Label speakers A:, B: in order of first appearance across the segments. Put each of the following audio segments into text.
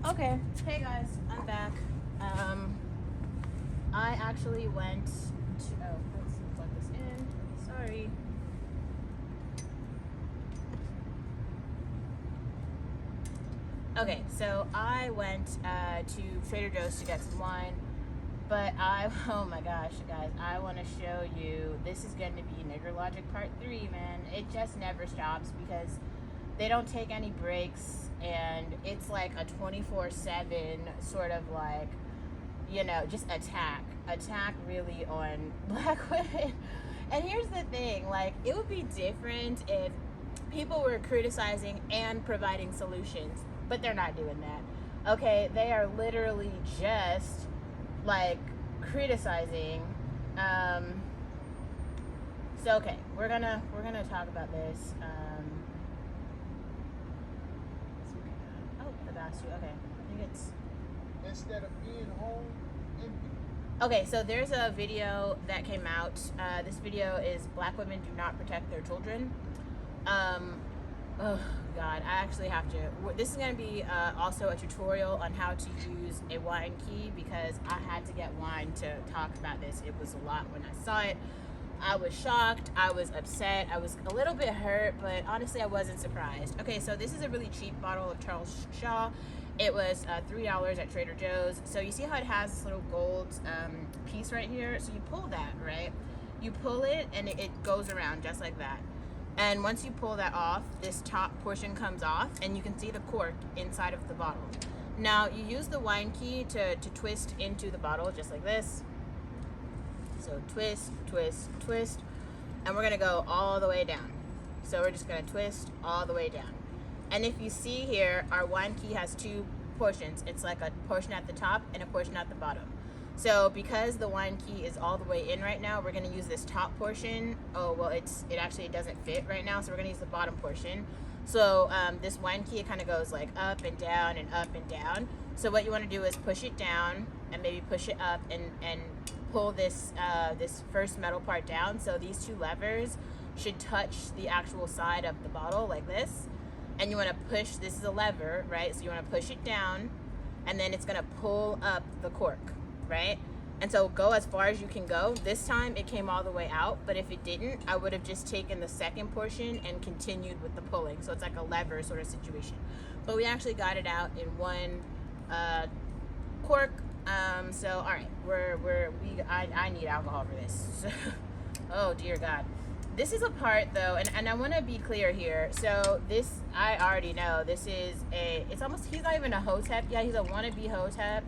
A: Okay, hey guys, I'm back. I actually went to, let's plug this in. Sorry. Okay, so I went to Trader Joe's to get some wine, but oh my gosh, guys, I want to show you, this is going to be Nigger Logic Part 3, man. It just never stops because they don't take any breaks, and it's like a 24/7 sort of like, you know, just attack really on black women. And here's the thing, like, it would be different if people were criticizing and providing solutions, but they're not doing that. Okay, they are literally just like criticizing. So okay, we're gonna talk about this. Oh, the basket. Okay, I think it's
B: instead of being home empty.
A: okay. So there's a video that came out. This video is Black Women Do Not Protect Their Children. Oh God, I actually have to. This is going to be also a tutorial on how to use a wine key because I had to get wine to talk about this. It was a lot when I saw it. I was shocked, I was upset, I was a little bit hurt, but honestly I wasn't surprised. Okay, so this is a really cheap bottle of Charles Shaw. It was $3 at Trader Joe's. So you see how it has this little gold piece right here? So you pull that, right? You pull it and it goes around just like that. And once you pull that off, this top portion comes off and you can see the cork inside of the bottle. Now you use the wine key to twist into the bottle just like this. So twist, twist, twist, and we're gonna go all the way down. So we're just gonna twist all the way down. And if you see here, our wine key has two portions. It's like a portion at the top and a portion at the bottom. So because the wine key is all the way in right now, we're gonna use this top portion. Oh, well, it actually doesn't fit right now, so we're gonna use the bottom portion. So this wine key, it kind of goes like up and down and up and down. So what you wanna do is push it down and maybe push it up and pull this this first metal part down. So these two levers should touch the actual side of the bottle like this. And you want to push, this is a lever, right? So you want to push it down and then it's going to pull up the cork, right? And so go as far as you can go. This time it came all the way out, but if it didn't, I would have just taken the second portion and continued with the pulling. So it's like a lever sort of situation. But we actually got it out in one cork. So all right, I need alcohol for this. Oh dear God. This is a part though, and I want to be clear here. So this, I already know this is it's almost, he's not even a hotep yet. He's a wannabe hotep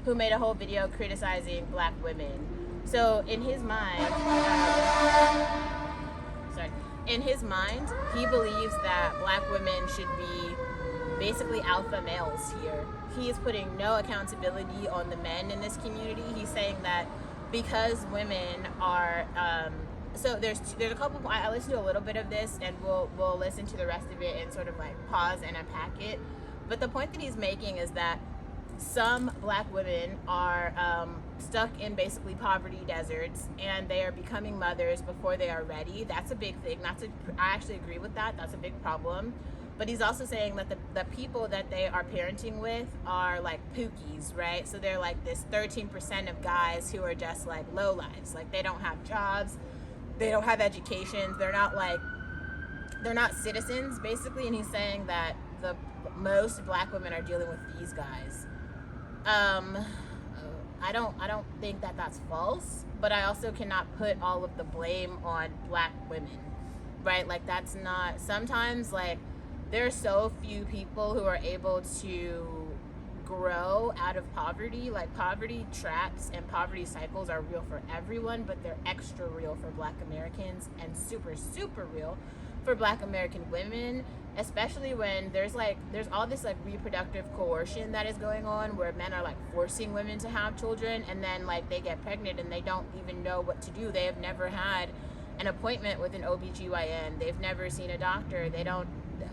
A: who made a whole video criticizing black women. So in his mind, in his mind, he believes that black women should be basically alpha males here. He is putting no accountability on the men in this community. He's saying that because women are, so there's a couple, I listened to a little bit of this and we'll listen to the rest of it and sort of like pause and unpack it. But the point that he's making is that some black women are stuck in basically poverty deserts and they are becoming mothers before they are ready. That's a big thing. I actually agree with that. That's a big problem. But he's also saying that the people that they are parenting with are like pookies, right? So they're like this 13% of guys who are just like low lives. Like they don't have jobs, they don't have education, they're not citizens basically. And he's saying that most black women are dealing with these guys. I don't think that that's false, but I also cannot put all of the blame on black women, right? Like that's not, sometimes like, there are so few people who are able to grow out of poverty. Like poverty traps and poverty cycles are real for everyone, but they're extra real for black Americans and super, super real for black American women, especially when there's all this like reproductive coercion that is going on where men are like forcing women to have children and then like they get pregnant and they don't even know what to do. They have never had an appointment with an OBGYN. They've never seen a doctor. They don't,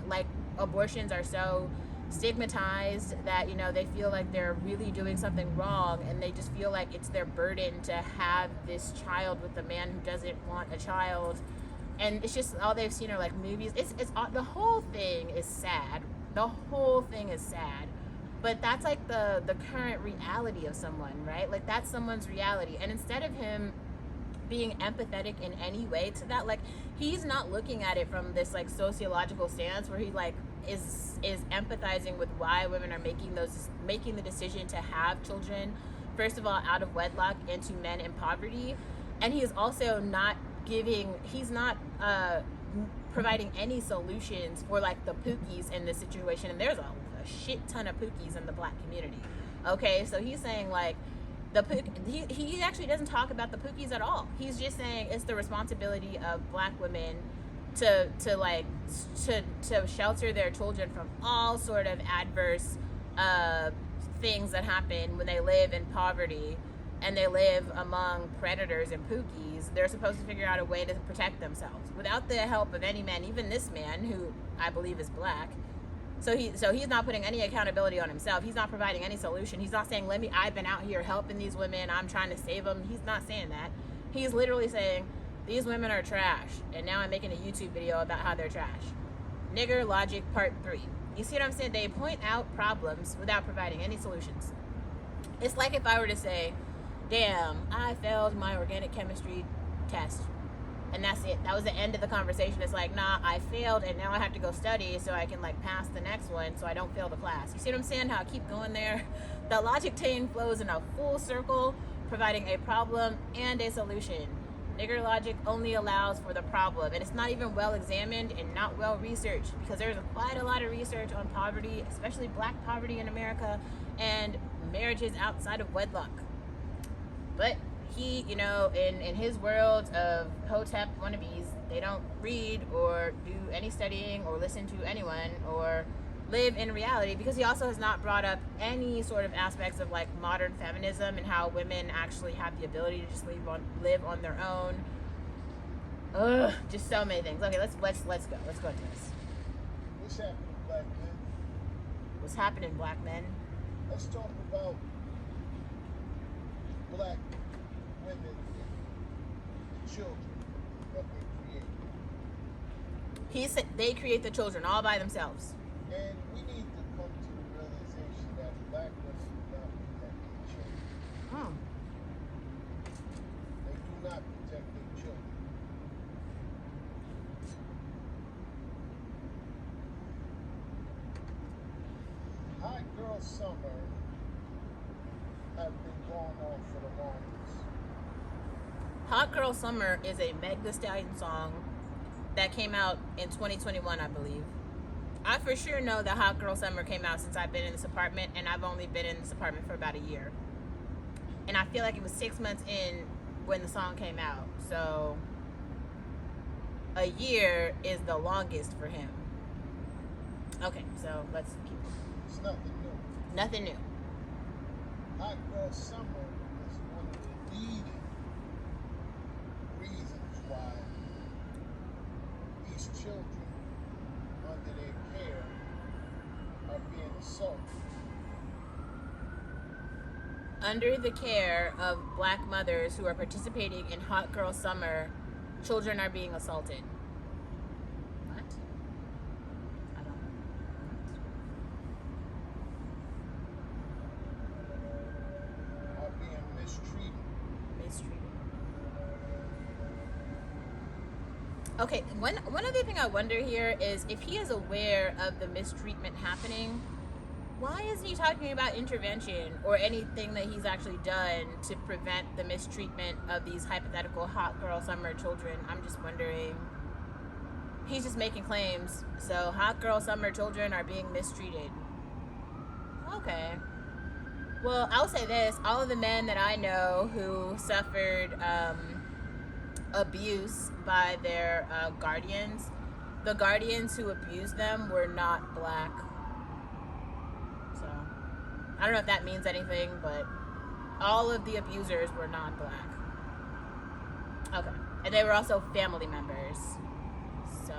A: like, abortions are so stigmatized that, you know, they feel like they're really doing something wrong and they just feel like it's their burden to have this child with a man who doesn't want a child. And it's just all they've seen are like movies. It's the whole thing is sad. The whole thing is sad. but that's like the current reality of someone, right? Like that's someone's reality. And instead of him being empathetic in any way to that, like he's not looking at it from this like sociological stance where he like is empathizing with why women are making the decision to have children, first of all out of wedlock, and to men in poverty. And he is also not he's not providing any solutions for like the pookies in this situation. And there's a shit ton of pookies in the black community. Okay, so he's saying like he actually doesn't talk about the pookies at all. He's just saying it's the responsibility of black women to shelter their children from all sort of adverse things that happen when they live in poverty and they live among predators and pookies. They're supposed to figure out a way to protect themselves without the help of any man, even this man who I believe is black. So he's not putting any accountability on himself. He's not providing any solution. He's not saying, I've been out here helping these women, I'm trying to save them. He's not saying that. He's literally saying, these women are trash, and now I'm making a YouTube video about how they're trash. Nigger logic part 3. You see what I'm saying? They point out problems without providing any solutions. It's like if I were to say, damn, I failed my organic chemistry test. And that's it. That was the end of the conversation. It's like, nah, I failed, and now I have to go study so I can like pass the next one so I don't fail the class. You see what I'm saying? How I keep going there? The logic chain flows in a full circle, providing a problem and a solution. Nigger logic only allows for the problem, and it's not even well examined and not well researched, because there's quite a lot of research on poverty, especially black poverty in America, and marriages outside of wedlock. But he, in his world of Hotep wannabes, they don't read or do any studying or listen to anyone or live in reality, because he also has not brought up any sort of aspects of like modern feminism and how women actually have the ability to just live on their own. Ugh, just so many things. Okay, let's go. Let's go into this.
B: What's happening, black men?
A: What's happening, black men?
B: Let's talk about black women and children that they create.
A: He said they create the children all by themselves.
B: And we need to come to the realization that black women do not protect their children. They do not protect their children. Hot girl summer have been going on for the longest.
A: Hot Girl Summer is a Meg Thee Stallion song that came out in 2021, I believe. I for sure know that Hot Girl Summer came out since I've been in this apartment, and I've only been in this apartment for about a year. And I feel like it was 6 months in when the song came out. So a year is the longest for him. Okay, so let's keep going.
B: It's nothing new.
A: Nothing new.
B: Hot girl summer is one of the leading reasons why these children under their care are being assaulted.
A: Under the care of black mothers who are participating in Hot Girl Summer, children are being assaulted. What? I don't know.
B: Are being mistreated.
A: Mistreated. Okay, one other thing I wonder here is if he is aware of the mistreatment happening, why isn't he talking about intervention or anything that he's actually done to prevent the mistreatment of these hypothetical Hot Girl Summer children? I'm just wondering. He's just making claims. So Hot Girl Summer children are being mistreated. Okay. Well, I'll say this. All of the men that I know who suffered abuse by their guardians, the guardians who abused them were not black. So I don't know if that means anything, but all of the abusers were not black. Okay. And they were also family members. So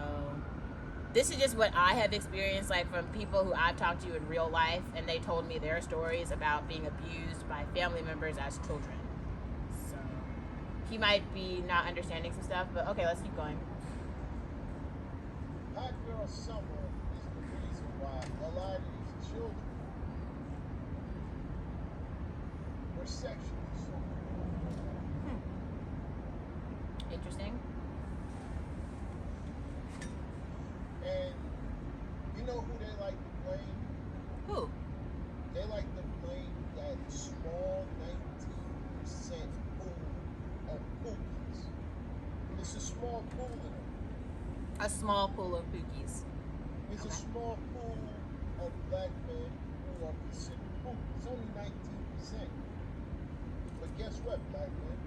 A: this is just what I have experienced, like from people who I've talked to in real life, and they told me their stories about being abused by family members as children. So he might be not understanding some stuff, but okay, let's keep going.
B: Hot girl summer is the reason why a lot of these children sexually so.
A: Interesting.
B: And you know who they like to blame?
A: Who?
B: They like to blame that small 19% pool of pookies. It's a small pool in them.
A: A small pool of pookies.
B: It's
A: Okay.
B: a small pool of black men who are considered pookies. It's only 19%. But guess what, black men?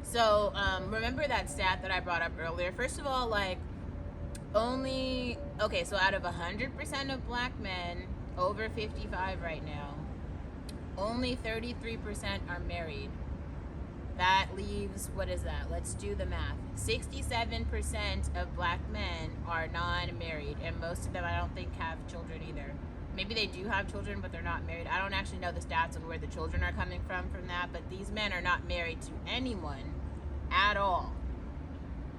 A: So, remember that stat that I brought up earlier? First of all, like, so out of 100% of black men over 55 right now, only 33% are married. That leaves, what is that? Let's do the math. 67% of black men are non-married, and most of them I don't think have children either. Maybe they do have children, but they're not married. I don't actually know the stats on where the children are coming from that, but these men are not married to anyone at all.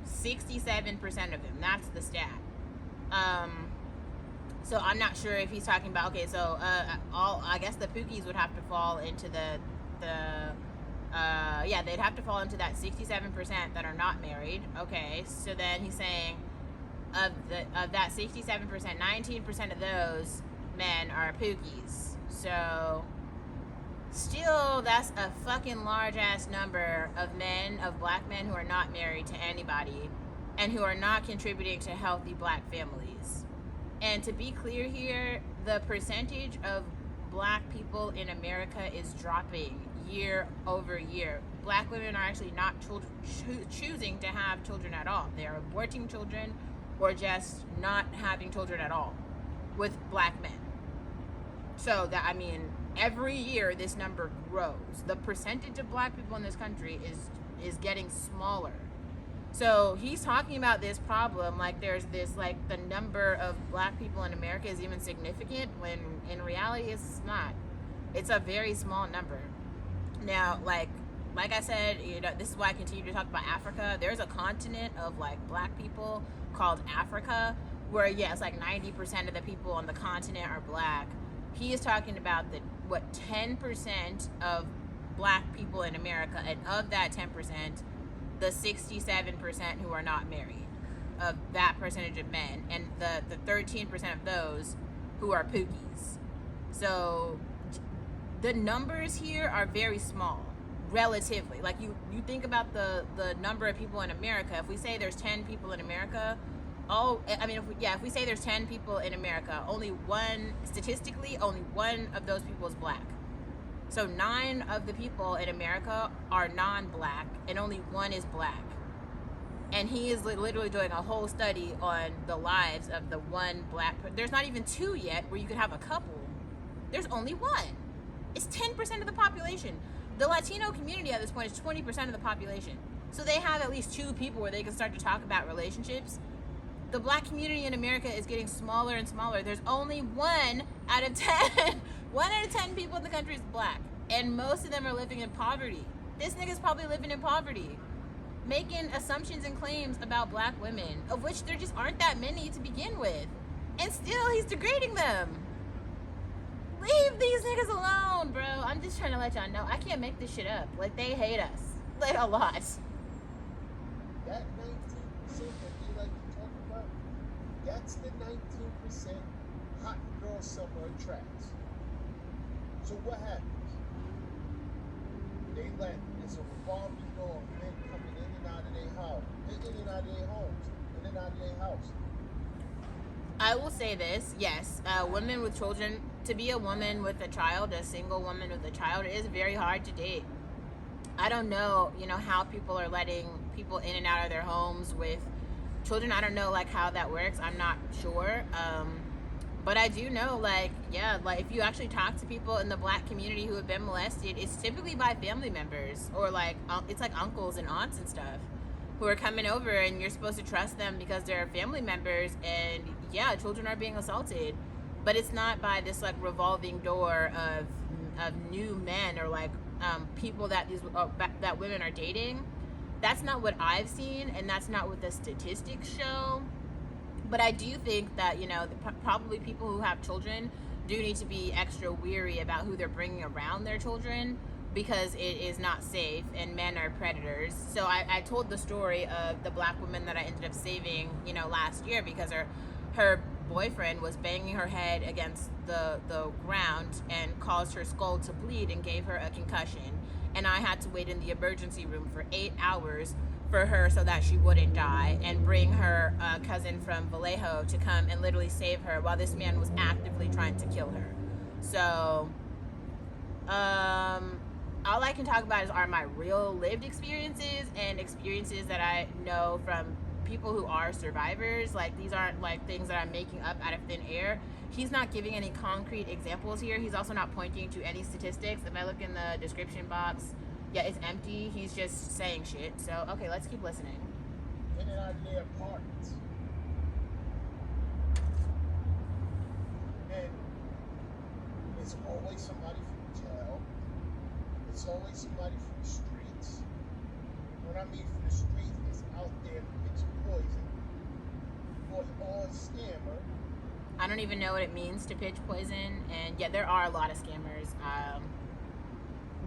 A: 67% of them. That's the stat. So I'm not sure if he's talking about, okay, so I guess the pookies would have to fall into they'd have to fall into that 67% that are not married. Okay, so then he's saying of that 67%, 19% of those men are pookies. So still, that's a fucking large ass number of black men who are not married to anybody and who are not contributing to healthy black families. And to be clear here, the percentage of black people in America is dropping year over year. Black women are actually not choosing to have children at all. They are aborting children or just not having children at all with black men. So that, I mean, every year this number grows. The percentage of black people in this country is getting smaller. So he's talking about this problem like there's this, like, the number of black people in America is even significant, when in reality it's not. It's a very small number. Now, like I said, this is why I continue to talk about Africa. There's a continent of, like, black people called Africa, where, yes, like 90% of the people on the continent are black. He is talking about 10% of black people in America, and of that 10%, the 67% who are not married, of that percentage of men, and the 13% of those who are pookies. So the numbers here are very small, relatively. Like, you think about the number of people in America. If we say there's 10 people in America, if we say there's 10 people in America, statistically, only one of those people is black. So 9 of the people in America are non-black, and only 1 is black. And he is literally doing a whole study on the lives of the one black. There's not even 2 yet where you could have a couple. There's only 1. It's 10% of the population. The Latino community at this point is 20% of the population. So they have at least 2 people where they can start to talk about relationships. The black community in America is getting smaller and smaller. There's only 1 out of 10. 1 out of 10 people in the country is black. And most of them are living in poverty. This nigga's probably living in poverty, making assumptions and claims about black women, of which there just aren't that many to begin with. And still, he's degrading them. Leave these niggas alone, bro. I'm just trying to let y'all know. I can't make this shit up. Like, they hate us. Like, a lot.
B: That 19% that they like to talk about, that's the 19% hot girl summer attracts. So what happens? It's a revolving door of men coming in and out of their house, in and out of their homes, in and out of their house.
A: I will say this, yes, women with children, to be a woman with a child, a single woman with a child, is very hard to date. I don't know, how people are letting people in and out of their homes with children. I don't know, like, how that works. I'm not sure. But I do know, like, if you actually talk to people in the black community who have been molested, it's typically by family members, or like, it's like uncles and aunts and stuff who are coming over, and you're supposed to trust them because they're family members, and children are being assaulted. But it's not by this, like, revolving door of new men, or like people that that women are dating. That's not what I've seen, and that's not what the statistics show. But I do think that, probably people who have children do need to be extra weary about who they're bringing around their children, because it is not safe and men are predators. So I told the story of the black woman that I ended up saving, you know, last year because her boyfriend was banging her head against the ground and caused her skull to bleed and gave her a concussion. And I had to wait in the emergency room for 8 hours for her so that she wouldn't die, and bring her cousin from Vallejo to come and literally save her while this man was actively trying to kill her. So all I can talk about are my real lived experiences and experiences that I know from people who are survivors. Like, these aren't like things that I'm making up out of thin air. He's not giving any concrete examples here. He's also not pointing to any statistics. If I look in the description box, yeah, it's empty. He's just saying shit. So, okay, let's keep listening.
B: In and out of their apartments. And it's always somebody from jail. It's always somebody from the streets. When I mean from the streets, it's out there pitching poison. Or a scammer.
A: I don't even know what it means to pitch poison. And yeah, there are a lot of scammers.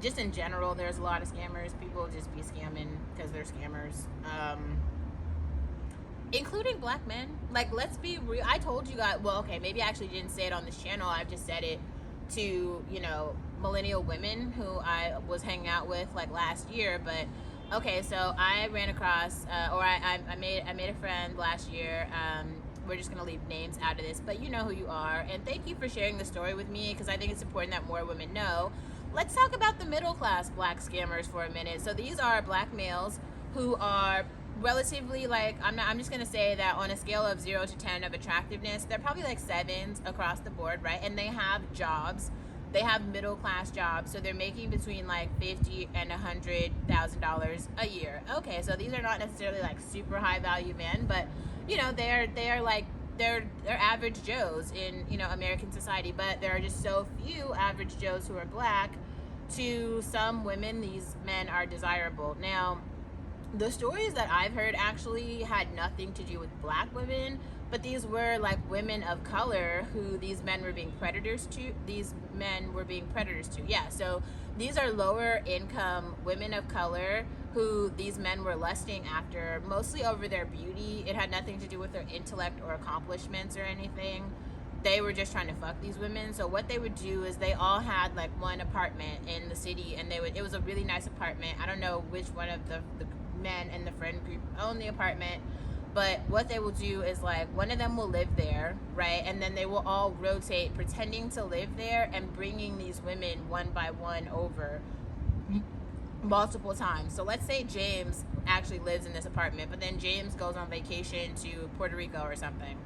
A: Just in general, there's a lot of scammers. People just be scamming because they're scammers. Including black men. Like, let's be real. I told you guys, well, okay, maybe I actually didn't say it on this channel. I've just said it to, you know, millennial women who I was hanging out with like last year. But okay, so I ran across, I made a friend last year. We're just gonna leave names out of this, but you know who you are. And thank you for sharing the story with me, because I think it's important that more women know. Let's talk about the middle class black scammers for a minute. So these are black males who are relatively, like, I'm just gonna say that on a scale of 0 to 10 of attractiveness, they're probably like 7s across the board, right? And they have jobs. They have middle class jobs, so they're making between like $50,000 and $100,000 a year. Okay, so these are not necessarily like super high value men, but you know, they're average Joes in, you know, American society. But there are just so few average Joes who are black. To some women, these men are desirable. Now, the stories that I've heard actually had nothing to do with black women, but these were like women of color who these men were being predators to. Yeah, so these are lower income women of color who these men were lusting after, mostly over their beauty. It had nothing to do with their intellect or accomplishments or anything. They were just trying to fuck these women. So what they would do is they all had like one apartment in the city, and it was a really nice apartment. I don't know which one of the men in the friend group owned the apartment, but what they will do is, like, one of them will live there, right? And then they will all rotate pretending to live there and bringing these women one by one over multiple times. So let's say James actually lives in this apartment, but then James goes on vacation to Puerto Rico or something.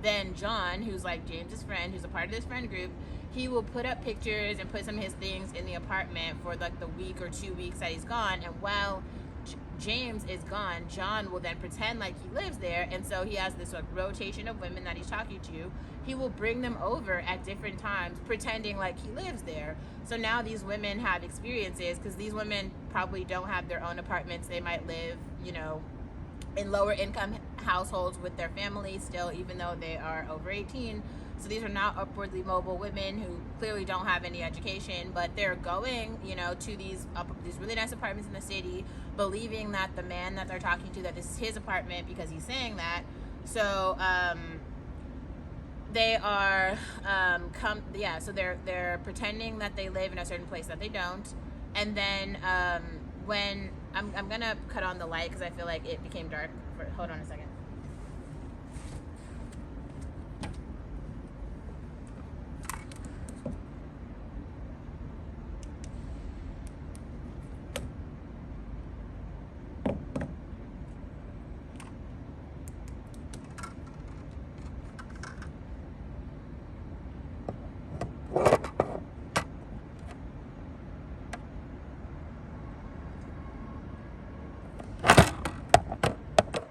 A: Then John, who's like James's friend, who's a part of this friend group, he will put up pictures and put some of his things in the apartment for like the week or 2 weeks that he's gone. And while James is gone, John will then pretend like he lives there, and so he has this like rotation of women that he's talking to. He will bring them over at different times, pretending like he lives there. So now these women have experiences, because these women probably don't have their own apartments. They might live, you know, in lower income households with their families still, even though they are over 18. So these are not upwardly mobile women who clearly don't have any education, but they're going, you know, to these really nice apartments in the city, believing that the man that they're talking to, that this is his apartment because he's saying that. So they are so they're pretending that they live in a certain place that they don't. And then when I'm gonna cut on the light because I feel like it became dark. Hold on a second.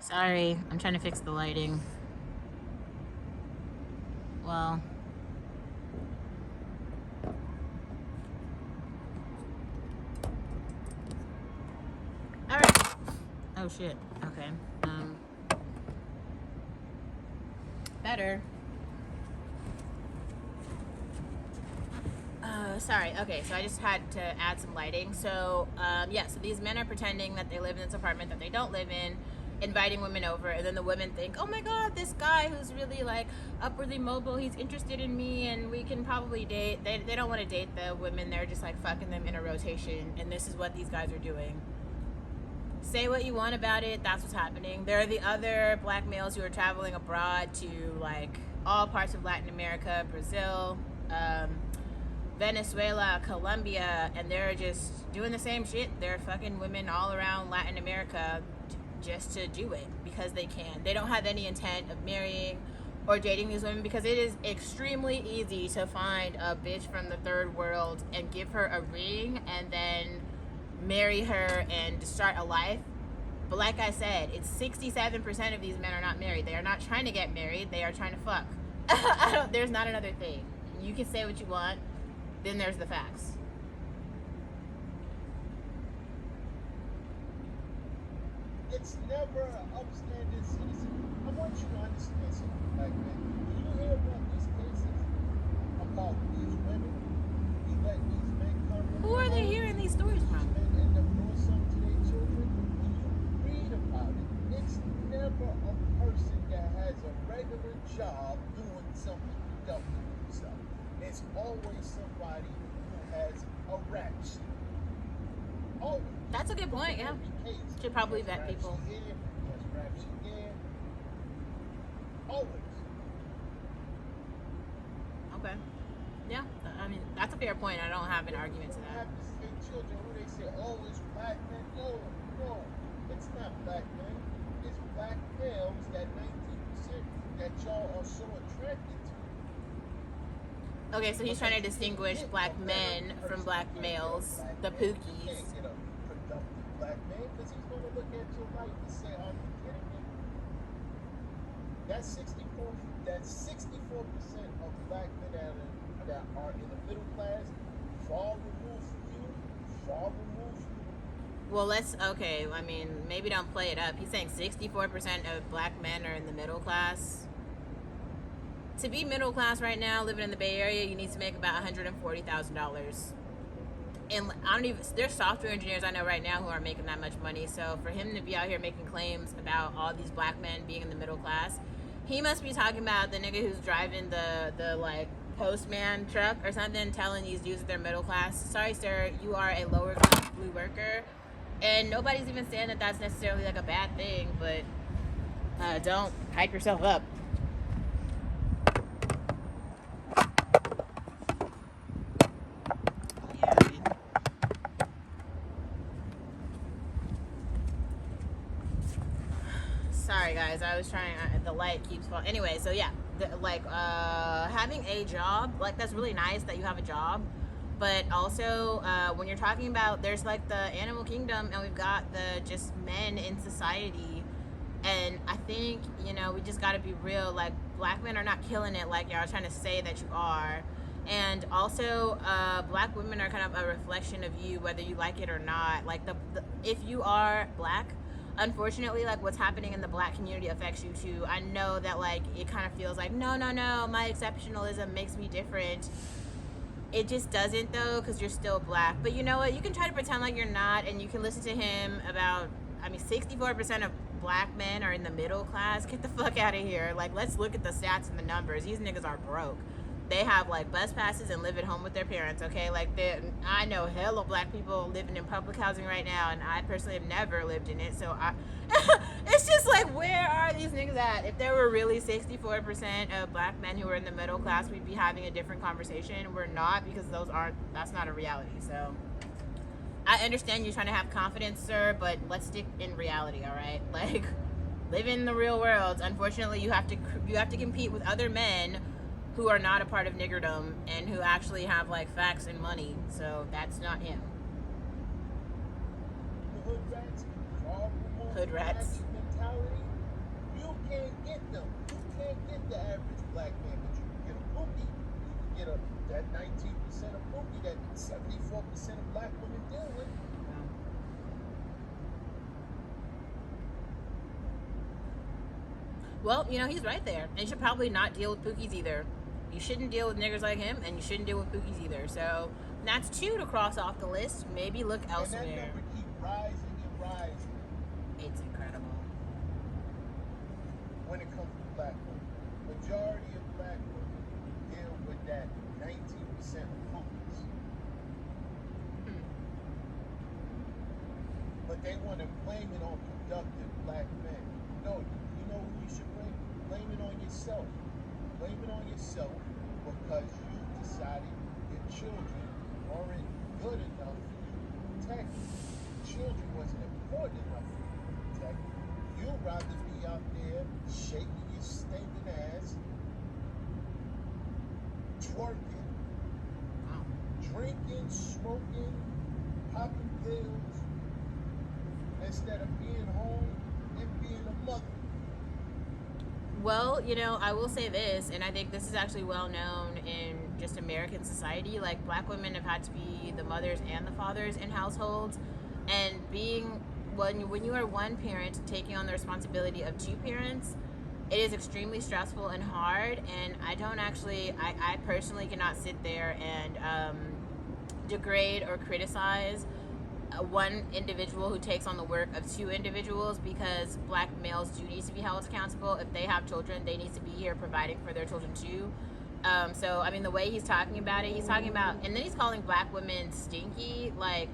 A: Sorry, I'm trying to fix the lighting. Well, all right. Oh shit. Okay. Better. sorry. Okay, so I just had to add some lighting. So, yeah, so these men are pretending that they live in this apartment that they don't live in, inviting women over, and then the women think, oh my god, this guy who's really like upwardly mobile, he's interested in me and we can probably date. They don't want to date the women, they're just like fucking them in a rotation, and this is what these guys are doing. Say what you want about it, that's what's happening. There are the other black males who are traveling abroad to like all parts of Latin America, Brazil, Venezuela, Colombia, and they're just doing the same shit. They're fucking women all around Latin America just to do it because they can. They don't have any intent of marrying or dating these women because it is extremely easy to find a bitch from the third world and give her a ring and then marry her and start a life. But like I said, it's 67% of these men are not married. They are not trying to get married. They are trying to fuck. There's not another thing. You can say what you want. Then there's the facts.
B: It's never an upstanding citizen. I want you to understand something like that. When you hear about these cases, about these women, we let these men come.
A: Who are they hearing these stories from?
B: These men end up doing something to their children. When you read about it, it's never a person that has a regular job doing something productive with himself. It's always somebody who has a rap sheet. Always.
A: That's a good point, yeah. Should probably vet people.
B: Always.
A: Okay. Yeah, I mean, that's a fair point. I don't have an argument to that.
B: Children who they say, oh, it's black men. No, it's not black men. It's black males, that 19% that y'all are so attracted to.
A: Okay, so he's trying to distinguish black men from black males, the pookies.
B: Black man, because he's going to look at your life and say, are you kidding me? That's 64% of black men that are in the middle class, far removed from you, far removed from you.
A: Well, I mean, maybe don't play it up. He's saying 64% of black men are in the middle class. To be middle class right now, living in the Bay Area, you need to make about $140,000. And there's software engineers I know right now who aren't making that much money. So for him to be out here making claims about all these black men being in the middle class, he must be talking about the nigga who's driving the like postman truck or something, telling these dudes that they're middle class. Sorry, sir, you are a lower class blue worker, and nobody's even saying that that's necessarily like a bad thing. But don't hype yourself up. Sorry guys, I was trying, the light keeps falling. Anyway, so yeah, having a job, like that's really nice that you have a job, but also when you're talking about, there's like the animal kingdom and we've got the just men in society, and I think, you know, we just got to be real, like black men are not killing it like y'all are trying to say that you are. And also black women are kind of a reflection of you, whether you like it or not. Like if you are black, unfortunately, like what's happening in the black community affects you too. I know that like it kind of feels like no, my exceptionalism makes me different. It just doesn't though, because you're still black. But you know what, you can try to pretend like you're not, and you can listen to him about, I mean, 64% of black men are in the middle class. Get the fuck out of here. Like, let's look at the stats and the numbers. These niggas are broke. They have like bus passes and live at home with their parents, okay? Like, I know hella black people living in public housing right now, and I personally have never lived in it, so it's just like, where are these niggas at? If there were really 64% of black men who were in the middle class, we'd be having a different conversation. We're not, because that's not a reality. So I understand you're trying to have confidence, sir, but let's stick in reality, all right? Like, live in the real world. Unfortunately, you have to compete with other men who are not a part of niggerdom and who actually have like facts and money. So that's not him. Hood rats.
B: Mentality, you can't get them. You can't get the average black man, but you can get a pookie. You can get that 19% of pookie that 74% of black women deal with.
A: Well, you know, he's right there. And you should probably not deal with pookies either. You shouldn't deal with niggers like him, and you shouldn't deal with bookies either. So that's 2 to cross off the list. Maybe look elsewhere.
B: And that number keep rising and rising.
A: It's incredible.
B: When it comes to black women, majority of black women deal with that 19% focus. But they want to blame it on productive black men. No, you know who you should blame? Blame it on yourself. Blame it on yourself because you decided your children weren't good enough for you to protect. Children wasn't important enough for you to protect. You'd rather be out there shaking your stinking ass, twerking, drinking, smoking, popping pills, instead of being home and being a mother.
A: Well, you know, I will say this, and I think this is actually well known in just American society. Like, black women have had to be the mothers and the fathers in households, and being when you are one parent taking on the responsibility of 2 parents, it is extremely stressful and hard. And I personally cannot sit there and degrade or criticize one individual who takes on the work of 2 individuals, because black males do need to be held accountable. If they have children, they need to be here providing for their children too. So I mean, the way he's talking about it, and then he's calling black women stinky. Like,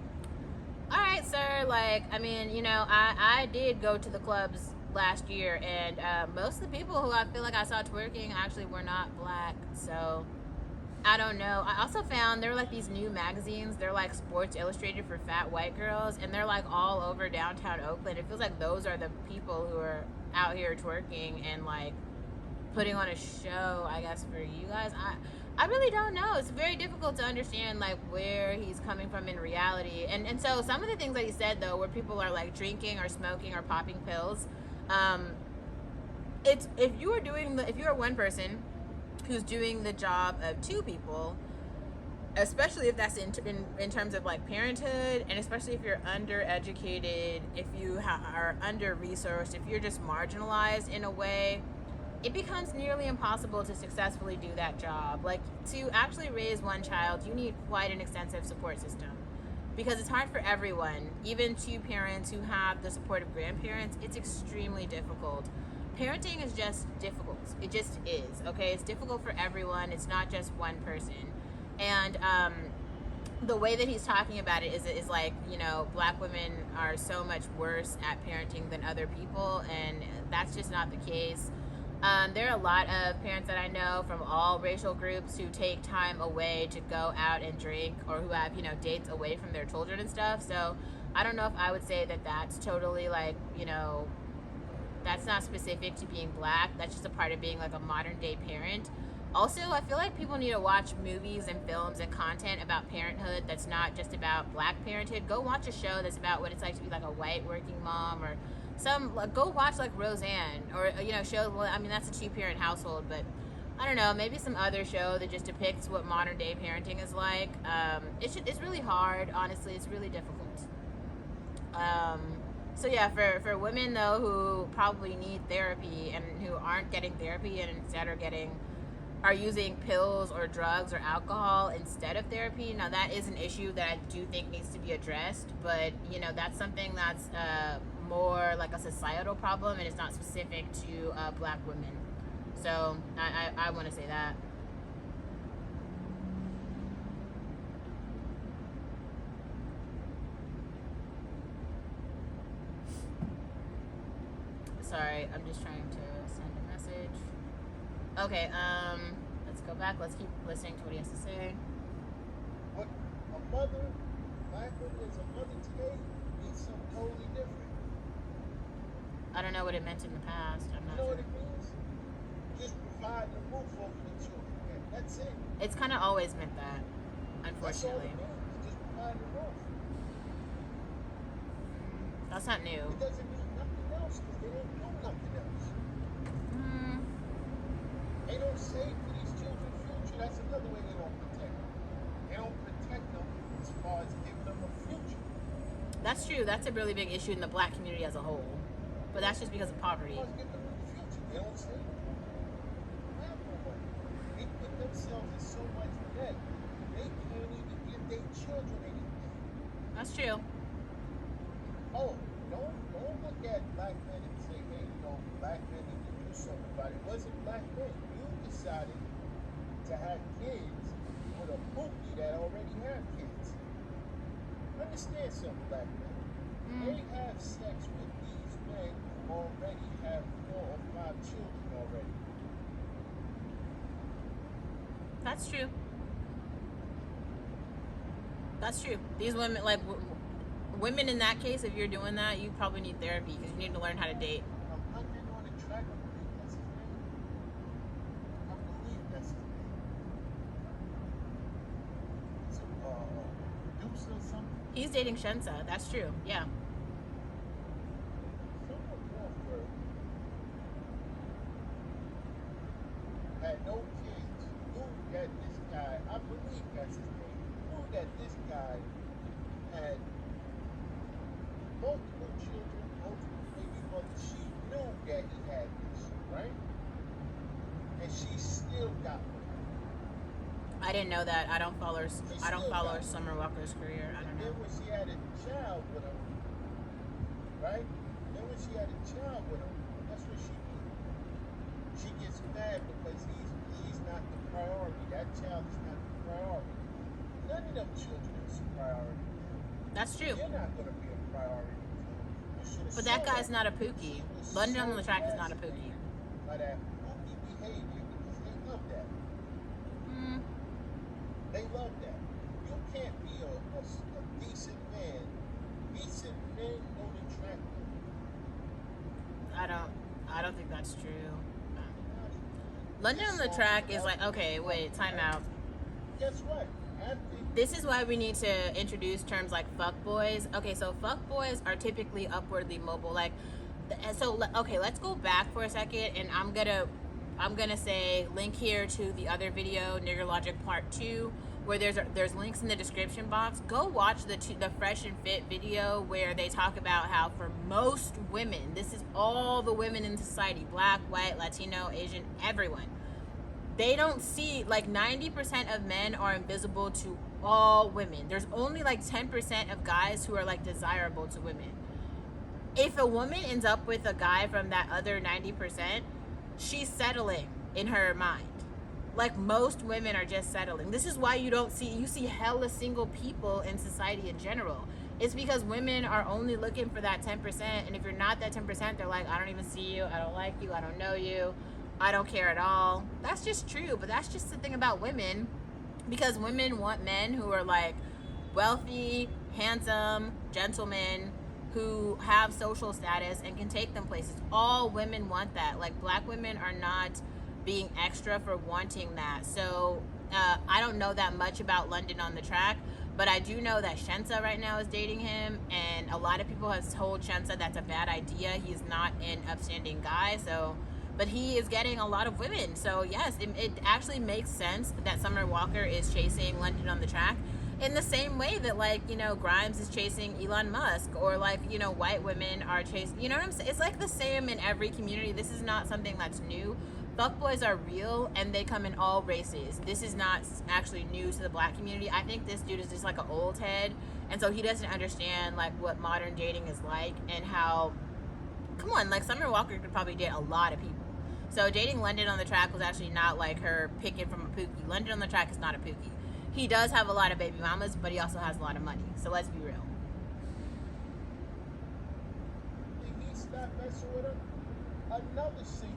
A: all right, sir, like, I mean, you know, I did go to the clubs last year, and most of the people who I feel like I saw twerking actually were not black. So I don't know. I also found there were like these new magazines. They're like Sports Illustrated for fat white girls, and they're like all over downtown Oakland. It feels like those are the people who are out here twerking and like putting on a show, I guess, for you guys. I really don't know. It's very difficult to understand like where he's coming from in reality. And so some of the things that he said though, where people are like drinking or smoking or popping pills, it's if you are one person who's doing the job of 2 people, especially if that's in terms of like parenthood, and especially if you're undereducated, if you are under-resourced, if you're just marginalized in a way, it becomes nearly impossible to successfully do that job. Like, to actually raise one child, you need quite an extensive support system, because it's hard for everyone. Even 2 parents who have the support of grandparents, it's extremely difficult. Parenting is just difficult. It just is, okay? It's difficult for everyone. It's not just one person. And the way that he's talking about it is like, you know, black women are so much worse at parenting than other people, and that's just not the case. There are a lot of parents that I know from all racial groups who take time away to go out and drink, or who have, you know, dates away from their children and stuff. So I don't know if I would say that that's totally like, you know, that's not specific to being black. That's just a part of being like a modern day parent. Also, I feel like people need to watch movies and films and content about parenthood that's not just about black parenthood. Go watch a show that's about what it's like to be like a white working mom, or go watch like Roseanne, or, you know, show, well, I mean, that's a 2-parent household, but I don't know, maybe some other show that just depicts what modern day parenting is like. It's really hard, honestly. It's really difficult. So yeah, for women though who probably need therapy and who aren't getting therapy, and instead are using pills or drugs or alcohol instead of therapy, now that is an issue that I do think needs to be addressed. But, you know, that's something that's more like a societal problem, and it's not specific to black women. So I want to say that. Sorry, I'm just trying to send a message. Okay, let's go back. Let's keep listening to what he has to say.
B: But a mother, black woman as a mother today, means something totally different.
A: I don't know what it meant in the past. I'm not
B: You know
A: sure.
B: what it means? Just provide the roof over the children. And that's it.
A: It's kind of always meant that,
B: That's all
A: unfortunately.
B: it means. Just provide the roof.
A: That's not new.
B: It doesn't mean nothing else because they don't do nothing else. They don't save for these children's future. That's another way they don't protect them. They don't protect them as far as giving them a future.
A: That's true. That's a really big issue in the black community as a whole. But that's just because of poverty.
B: As far as giving them a future, they don't save. They don't have no money. We put them that they can't even give their children anything.
A: That's true.
B: Oh, don't look at black men and say, hey, black men need to do something about it. It wasn't black men. You decided to have kids with a pookie that already have kids. Understand something, black men. They have sex with these men who already have 4 or 5 children already.
A: That's true. That's true. These women, like women in that case, if you're doing that, you probably need therapy because you need to learn how to date.
B: I'm under on the track. I believe that's his name. I believe that's his name. He's a producer or something.
A: He's dating Shensa. That's true. Yeah.
B: Someone Wolfberg had no kids. Knew that this guy, I believe that's his name, knew that this guy had multiple children, multiple baby mothers. She knew that he had this, right? And she still got with him.
A: I didn't know that. I don't follow Summer Walker's career. I don't
B: And then
A: know.
B: when she had a child with him, right? Then when she had a child with him, that's what she did. She gets mad because he's not the priority. That child is not the priority. None of them children is a priority.
A: That's true.
B: You're not going to be a priority.
A: But that guy's not a pookie. London on the Track is not a pookie.
B: By that pookie behavior because they love that. They love that. You can't be a decent man. Decent men don't attract them.
A: I don't think that's true. London on the Track is like, okay, wait, time out.
B: Guess what?
A: This is why we need to introduce terms like fuckboys. Okay, so fuckboys are typically upwardly mobile. Like, so okay, let's go back for a second, and I'm gonna say link here to the other video, Nigger Logic Part 2, where there's links in the description box. Go watch the Fresh and Fit video where they talk about how for most women, this is all the women in society, black, white, Latino, Asian, everyone. They don't see, like 90% of men are invisible to all women. There's only like 10% of guys who are like desirable to women. If a woman ends up with a guy from that other 90%, she's settling in her mind. Like most women are just settling. This is why you see hella single people in society in general. It's because women are only looking for that 10%, and if you're not that 10%, they're like, I don't even see you, I don't like you, I don't know you, I don't care at all. That's just true, but that's just the thing about women, because women want men who are like wealthy, handsome, gentlemen, who have social status and can take them places. All women want that. Like, black women are not being extra for wanting that. So I don't know that much about London on the Track, but I do know that Shensa right now is dating him, and a lot of people have told Shensa that's a bad idea. He's not an upstanding guy, so, but he is getting a lot of women. So yes, it actually makes sense that Summer Walker is chasing London on the Track in the same way that, like, you know, Grimes is chasing Elon Musk, or like, you know, white women are chasing, you know what I'm saying? It's like the same in every community. This is not something that's new. Fuckboys are real, and they come in all races. This is not actually new to the black community. I think this dude is just like an old head, and so he doesn't understand like what modern dating is like, and how, come on, like Summer Walker could probably date a lot of people. So dating London on the Track was actually not like her picking from a pookie. London on the Track is not a pookie. He does have a lot of baby mamas, but he also has a lot of money. So let's be real.
B: Did he stop messing with her? Another singer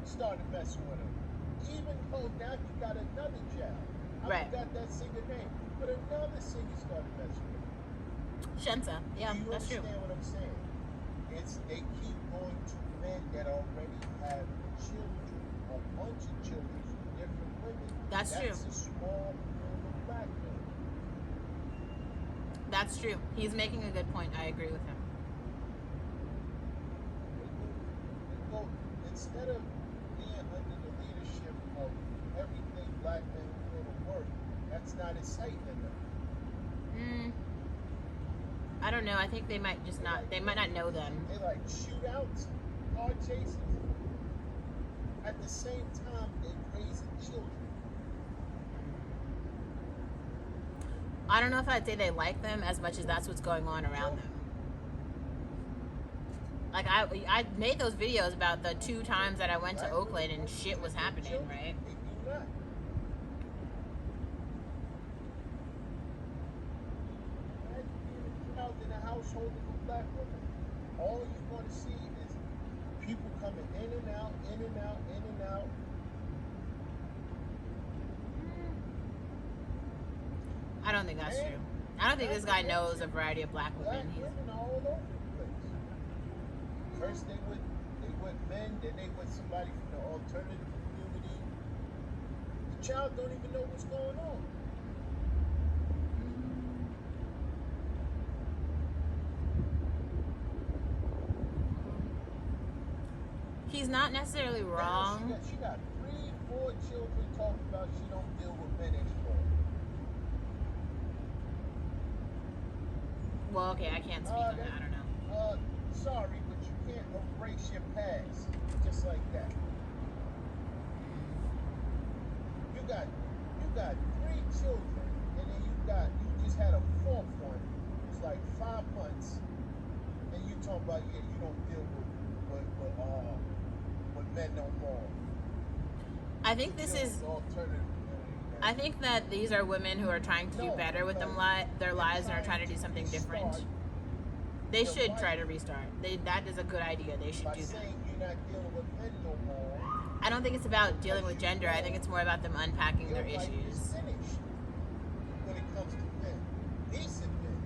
B: started messing with her. Even though now he got another job. I forgot that singer name. But another singer started messing with her.
A: Shensa. Yeah, that's true.
B: Do you understand what I'm saying? It's they keep going to men that already have children, a bunch of children from different women.
A: That's true.
B: That's a small pool of black men.
A: That's true. He's making a good point. I agree with him.
B: They go, instead of being under the leadership of everything black men go to work, that's not exciting enough.
A: I don't know. I think they might just not. They might not know them.
B: They like shootouts, car chases. At the same time, they raising children.
A: I don't know if I'd say they like them as much as that's what's going on around them. Like I made those videos about the 2 times that I went to Oakland and shit was happening, right?
B: They do not. Imagine being a child in a household of a black woman. All you're going to see is people coming in and out, in and out, in and out.
A: I don't think that's true. I don't think this guy knows a variety of black
B: Black
A: women.
B: women are all over the place. First they with men, then they with somebody from the alternative community. The child don't even know what's going on.
A: He's not necessarily wrong.
B: Now she got 3, 4 children talking about she don't deal with men anymore.
A: Well, okay, I can't speak on that. I don't know.
B: Sorry, but you can't erase your past just like that. You got 3 children, and then you just had a 4th one. It's like 5 months, and you talking about you don't deal with men no more.
A: I think this is.
B: Alternative.
A: I think that these are women who are trying to do better with their lives and are trying to do something different. They should try to restart. That is a good idea. They should do that.
B: Saying you're not dealing with men no more.
A: I don't think it's about dealing with gender. I think it's more about them unpacking their issues.
B: Finished when it comes to men. Decent men.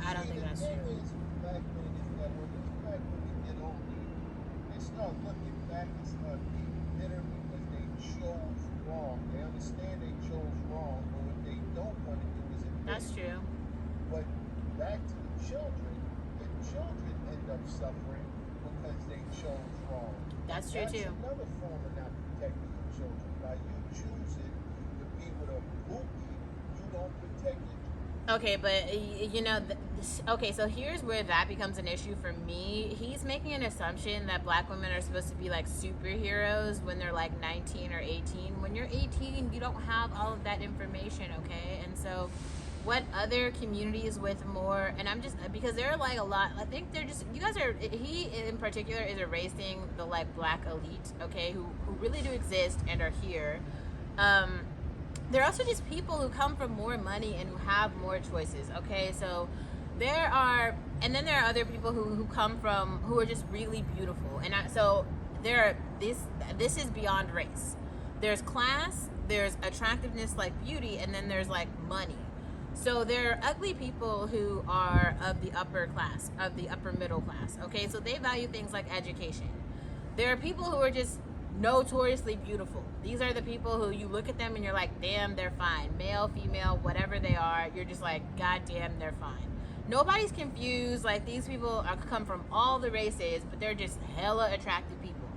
A: I don't think that's true.
B: The thing is with black men is that when these black women get older, they start looking back and start being bitter because they chose wrong. They understand they chose wrong, but what they don't want to do is admit.
A: That's true.
B: But back to the children end up suffering because they chose wrong.
A: That's true too.
B: Another form of not protecting your children. By you choosing to be with a groupie, you don't protect your.
A: Okay, but you know, okay, so here's where that becomes an issue for me. He's making an assumption that black women are supposed to be like superheroes when they're like 19 or 18. When you're 18, you don't have all of that information, okay? And so what other communities with more, and I'm just, because there are like a lot, I think they're just, you guys are, he in particular is erasing the like black elite, okay, who really do exist and are here. They're also just people who come from more money and who have more choices, okay? So there are, and then there are other people who come from, who are just really beautiful. And so there are, this is beyond race. There's class, there's attractiveness like beauty, and then there's like money. So there are ugly people who are of the upper class, of the upper middle class, okay? So they value things like education. There are people who are just notoriously beautiful. These are the people who you look at them and you're like, damn, they're fine. Male, female, whatever they are, you're just like, god damn, they're fine. Nobody's confused. Like, these people come from all the races, but they're just hella attractive people.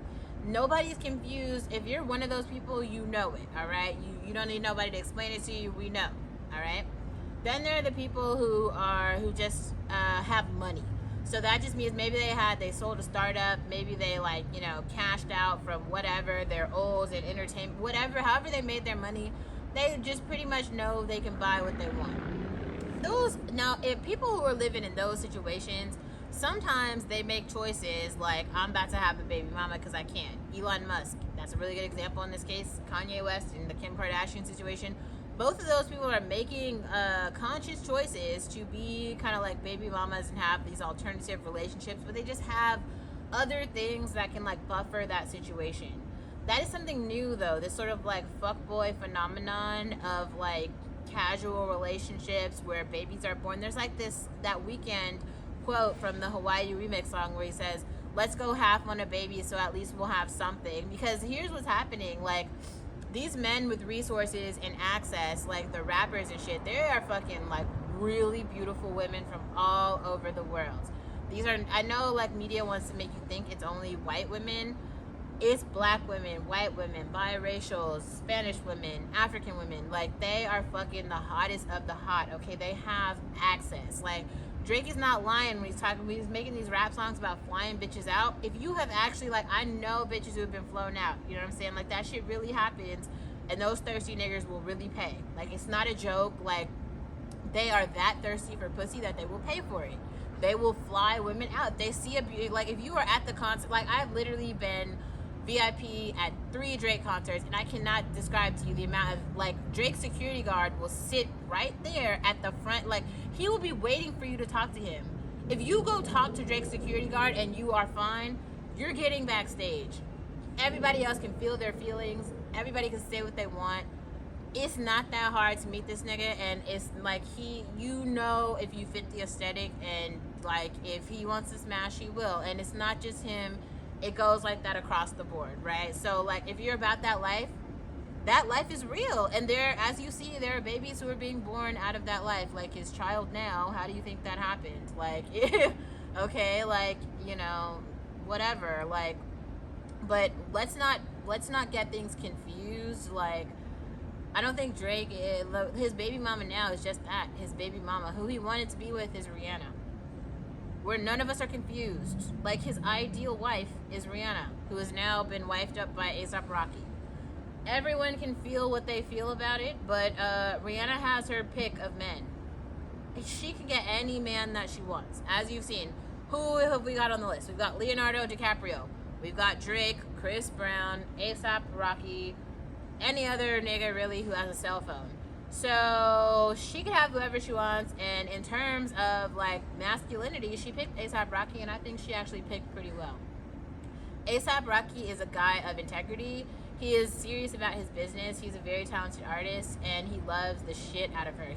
A: Nobody's confused. If you're one of those people, you know it, all right? You don't need nobody to explain it to you. We know, all right? Then there are the people who just have money. So that just means maybe they sold a startup, maybe they like, you know, cashed out from whatever, their O's and entertainment, whatever, however they made their money, they just pretty much know they can buy what they want. Now, if people who are living in those situations, sometimes they make choices like, I'm about to have a baby mama because I can. Elon Musk, that's a really good example in this case. Kanye West and the Kim Kardashian situation. Both of those people are making conscious choices to be kind of like baby mamas and have these alternative relationships, but they just have other things that can like buffer that situation. That is something new though, this sort of like fuckboy phenomenon of like casual relationships where babies are born. There's like that Weekend quote from the Hawaii remix song where he says, let's go half on a baby so at least we'll have something. Because here's what's happening, like, these men with resources and access, like the rappers and shit, they are fucking like really beautiful women from all over the world. These are, I know like media wants to make you think it's only white women. It's black women, white women, biracial, Spanish women, African women. Like, they are fucking the hottest of the hot, okay? They have access. Like, Drake is not lying when he's making these rap songs about flying bitches out. If you have actually, like, I know bitches who have been flown out, you know what I'm saying? Like, that shit really happens, and those thirsty niggas will really pay. Like, it's not a joke. Like, They are that thirsty for pussy that they will pay for it. They will fly women out. They see a beauty. Like, if you are at the concert, like, I've literally been VIP at 3 Drake concerts, and I cannot describe to you the amount of, like, Drake's security guard will sit right there at the front. Like, he will be waiting for you to talk to him. If you go talk to Drake's security guard and you are fine, you're getting backstage. Everybody else can feel their feelings. Everybody can say what they want. It's not that hard to meet this nigga, and it's like, you know, if you fit the aesthetic, and like, if he wants to smash, he will. And it's not just him, it goes like that across the board, right? So, like, if you're about that life is real. And there, as you see, there are babies who are being born out of that life. Like his child now, how do you think that happened? Like, okay, like, you know, whatever. Like, but let's not get things confused. Like, I don't think Drake, his baby mama now is just that, his baby mama. Who he wanted to be with is Rihanna. Where none of us are confused. Like, his ideal wife is Rihanna, who has now been wifed up by A$AP Rocky. Everyone can feel what they feel about it, but Rihanna has her pick of men. She can get any man that she wants. As you've seen, who have we got on the list? We've got Leonardo DiCaprio. We've got Drake, Chris Brown, A$AP Rocky, any other nigga really who has a cell phone. So she can have whoever she wants, and in terms of like masculinity, she picked A$AP Rocky, and I think she actually picked pretty well. A$AP Rocky is a guy of integrity. He is serious about his business. He's a very talented artist, and he loves the shit out of her.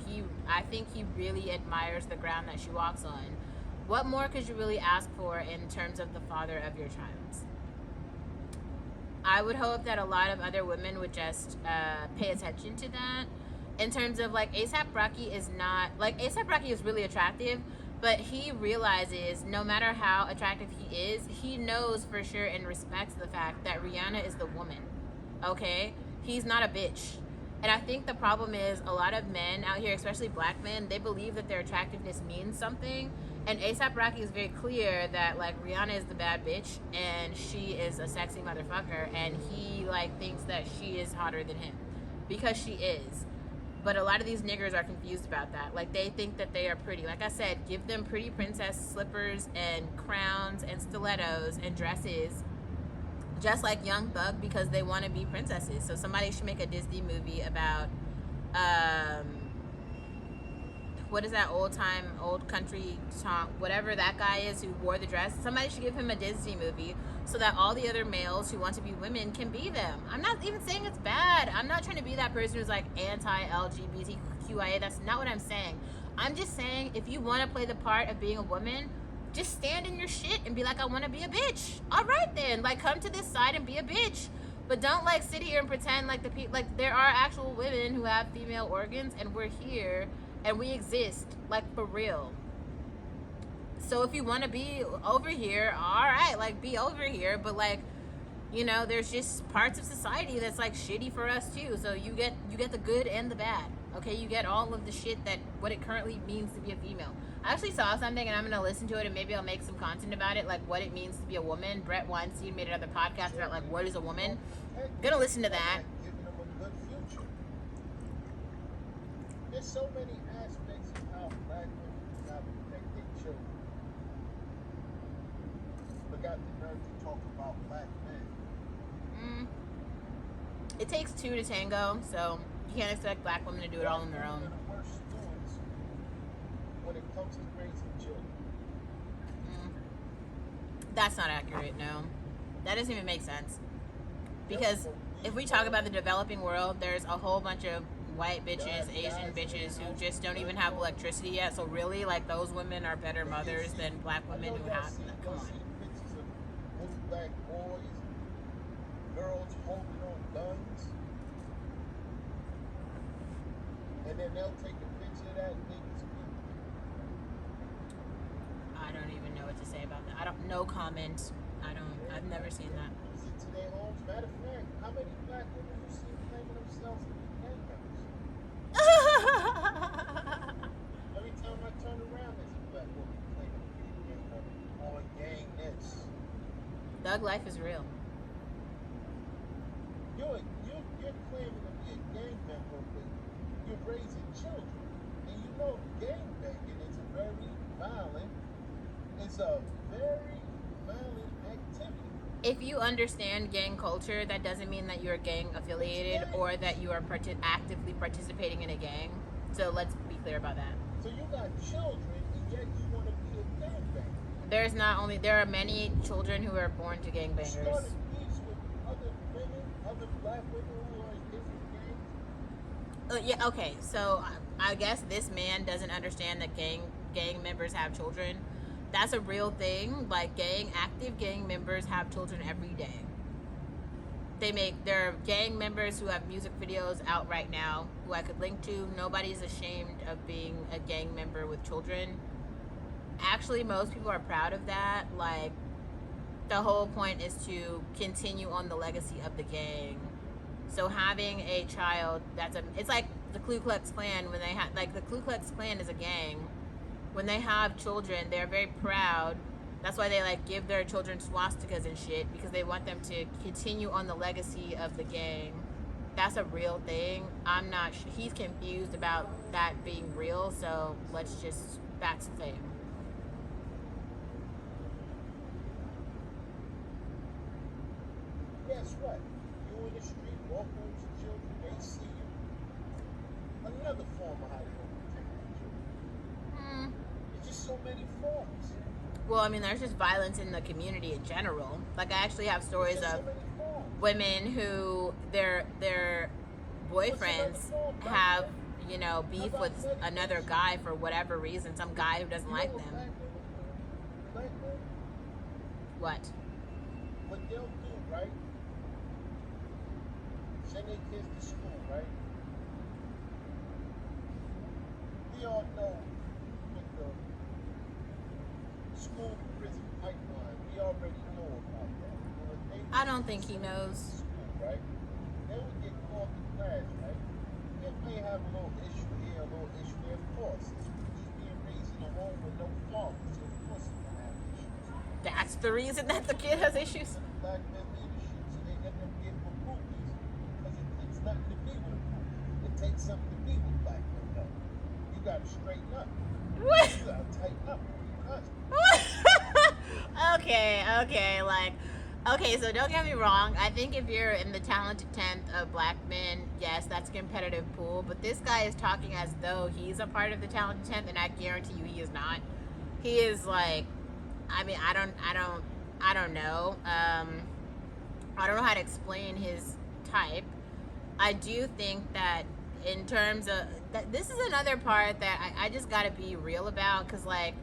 A: I think he really admires the ground that she walks on. What more could you really ask for in terms of the father of your child? I would hope that a lot of other women would just pay attention to that. In terms of, like, A$AP Rocky is not, like, A$AP Rocky is really attractive, but he realizes no matter how attractive he is, he knows for sure and respects the fact that Rihanna is the woman, okay? He's not a bitch. And I think the problem is a lot of men out here, especially black men, they believe that their attractiveness means something. And A$AP Rocky is very clear that, like, Rihanna is the bad bitch and she is a sexy motherfucker, and he, like, thinks that she is hotter than him because she is. But a lot of these niggers are confused about that. Like, they think that they are pretty. Like I said, give them pretty princess slippers and crowns and stilettos and dresses, just like Young Thug, because they want to be princesses. So somebody should make a Disney movie about what is that old country song, whatever that guy is who wore the dress. Somebody should give him a Disney movie so that all the other males who want to be women can be them. I'm not even saying it's bad. I'm not trying to be that person who's like anti-LGBTQIA. That's not what I'm saying. I'm just saying, if you want to play the part of being a woman, just stand in your shit and be like, I want to be a bitch. All right then, like, come to this side and be a bitch. But don't, like, sit here and pretend like like, there are actual women who have female organs, and we're here and we exist, like, for real. So if you want to be over here, all right, like, be over here. But, like, you know, there's just parts of society that's, like, shitty for us too. So you get the good and the bad. Okay, you get all of the shit that what it currently means to be a female. I actually saw something, and I'm gonna listen to it, and maybe I'll make some content about it, like what it means to be a woman. Brett Weinstein made another podcast about, like, what is a woman. Gonna listen to that.
B: Giving them a good future. There's so many aspects of how black women got to protect their children. But got the nerve to talk about black men.
A: It takes two to tango, so you can't expect black women to do it all on their own.
B: They're the worst stewards when it comes to raising children.
A: That's not accurate, no. That doesn't even make sense. Because if we talk about the developing world, there's a whole bunch of white bitches, Asian bitches who just don't even have electricity yet. So really, like, those women are better mothers than black women who have. Come on.
B: Pictures of little black boys, girls holding on guns, and then they'll take a picture of that and think it's cute.
A: I don't even know what to say about that. No comment. I've never seen that.
B: Visit to their homes. Matter of fact, how many black women you see claiming themselves to be gang members? Every time I turn around, there's a black woman claiming to be a gang member or gang this.
A: Thug life is real.
B: You're claiming to be a gang member, but you're raising children, and you know gangbanging is a very violent, it's a very violent activity.
A: If you understand gang culture, that doesn't mean that you're gang affiliated or that you are actively participating in a gang. So let's be clear about that.
B: So you got children, and yet you want to be a gangbanger.
A: There are many children who are born to
B: You
A: gangbangers.
B: started beefs with other women, other black women who are in different gangs.
A: Yeah, okay. So I guess this man doesn't understand that gang members have children. That's a real thing. Like active gang members have children every day. There are gang members who have music videos out right now who I could link to. Nobody's ashamed of being a gang member with children. Actually, most people are proud of that. Like, the whole point is to continue on the legacy of the gang. So having a child it's like the Ku Klux Klan when they have, like, the Ku Klux Klan is a gang. When they have children, they're very proud. That's why they like give their children swastikas and shit, because they want them to continue on the legacy of the gang. That's a real thing. I'm not sure. He's confused about that being real, so that's the thing.
B: Guess what? You in the street, walk with your children, they see you. Another form of how you overtake your children. There's just so many forms.
A: Well, I mean, there's just violence in the community in general. Like, I actually have stories of women who their boyfriends have, beef with another guy for whatever reason, some guy who doesn't like them. What?
B: What they'll do, right? Send their kids to school, right? We all know with the school prison pipeline, we already know about that.
A: I don't think he knows.
B: School, right? They would get called to class, right? If they have a little issue here, a little issue there, of course. He's being raised in a home with no fathers, so of course he's gonna have issues.
A: That's the reason that the kid has issues.
B: Black men leadership, so they end up getting with groupies because it takes nothing to be with a groupie. It takes something to be with black men, though. You gotta straighten up.
A: What?
B: You gotta tighten up.
A: Okay, so don't get me wrong. I think if you're in the talented 10th of black men, yes, that's a competitive pool. But this guy is talking as though he's a part of the talented 10th, and I guarantee you he is not. He is like, I mean, I don't know. I don't know how to explain his type. I do think that in terms of this is another part that I just got to be real about, because, like,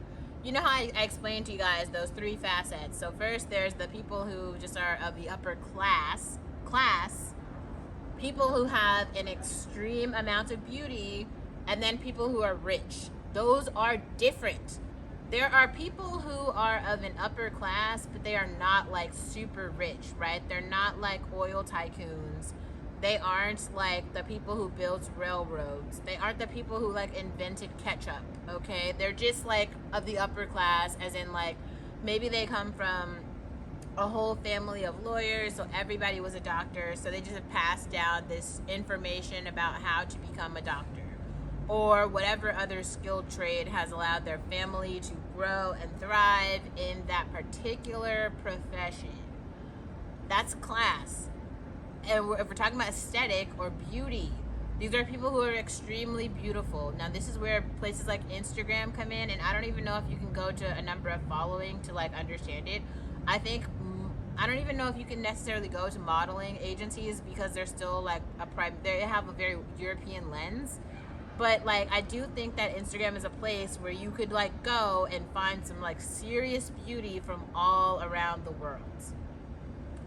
A: you know how I explained to you guys those three facets. So first there's the people who just are of the upper class, people who have an extreme amount of beauty, and then people who are rich. Those are different. There are people who are of an upper class, but they are not like super rich, right? They're not like oil tycoons. They aren't like the people who built railroads. They aren't the people who like invented ketchup, okay? They're just like of the upper class, as in like maybe they come from a whole family of lawyers, so everybody was a doctor, so they just have passed down this information about how to become a doctor, or whatever other skilled trade has allowed their family to grow and thrive in that particular profession. That's class. And if we're talking about aesthetic or beauty, these are people who are extremely beautiful. Now, this is where places like Instagram come in, and I don't even know if you can go to a number of following to like understand it. I don't even know if you can necessarily go to modeling agencies, because they're still like they have a very European lens. But like, I do think that Instagram is a place where you could like go and find some like serious beauty from all around the world.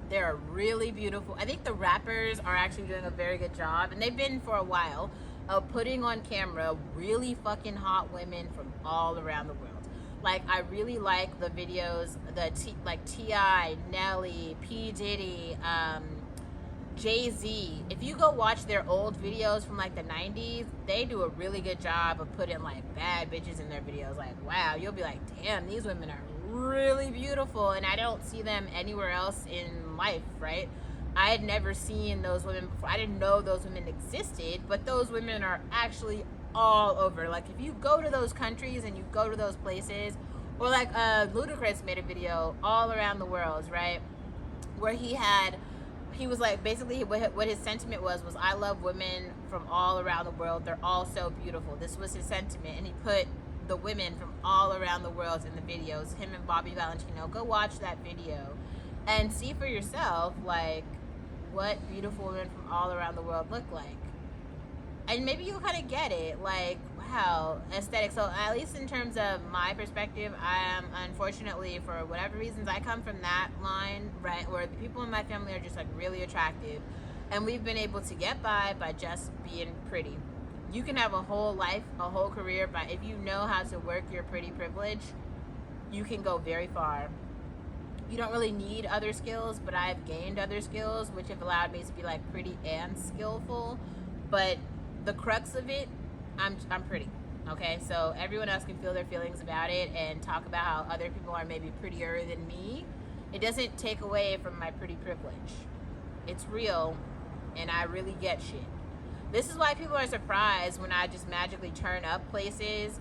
A: They're really beautiful. I think the rappers are actually doing a very good job, and they've been for a while, of putting on camera really fucking hot women from all around the world. Like, I really like the videos, like T.I., Nelly, P. Diddy, Jay-Z. If you go watch their old videos from like the 90s, they do a really good job of putting like bad bitches in their videos. Like, wow, you'll be like, damn, these women are really beautiful, and I don't see them anywhere else in life, right? I had never seen those women before. I didn't know those women existed, but those women are actually all over. Like if you go to those countries and you go to those places, or like Ludacris made a video all around the world, right, where he was like, basically what his sentiment was I love women from all around the world, they're all so beautiful. This was his sentiment, and he put the women from all around the world in the videos, him and Bobby Valentino. Go watch that video and see for yourself, like, what beautiful women from all around the world look like. And maybe you'll kind of get it, like, wow, aesthetic. So at least in terms of my perspective, I am, unfortunately, for whatever reasons, I come from that line, right, where the people in my family are just like really attractive, and we've been able to get by just being pretty. You can have a whole life, a whole career, but if you know how to work your pretty privilege, you can go very far. You don't really need other skills, but I've gained other skills, which have allowed me to be like pretty and skillful. But the crux of it, I'm pretty. Okay, so everyone else can feel their feelings about it and talk about how other people are maybe prettier than me. It doesn't take away from my pretty privilege. It's real, and I really get shit. This is why people are surprised when I just magically turn up places.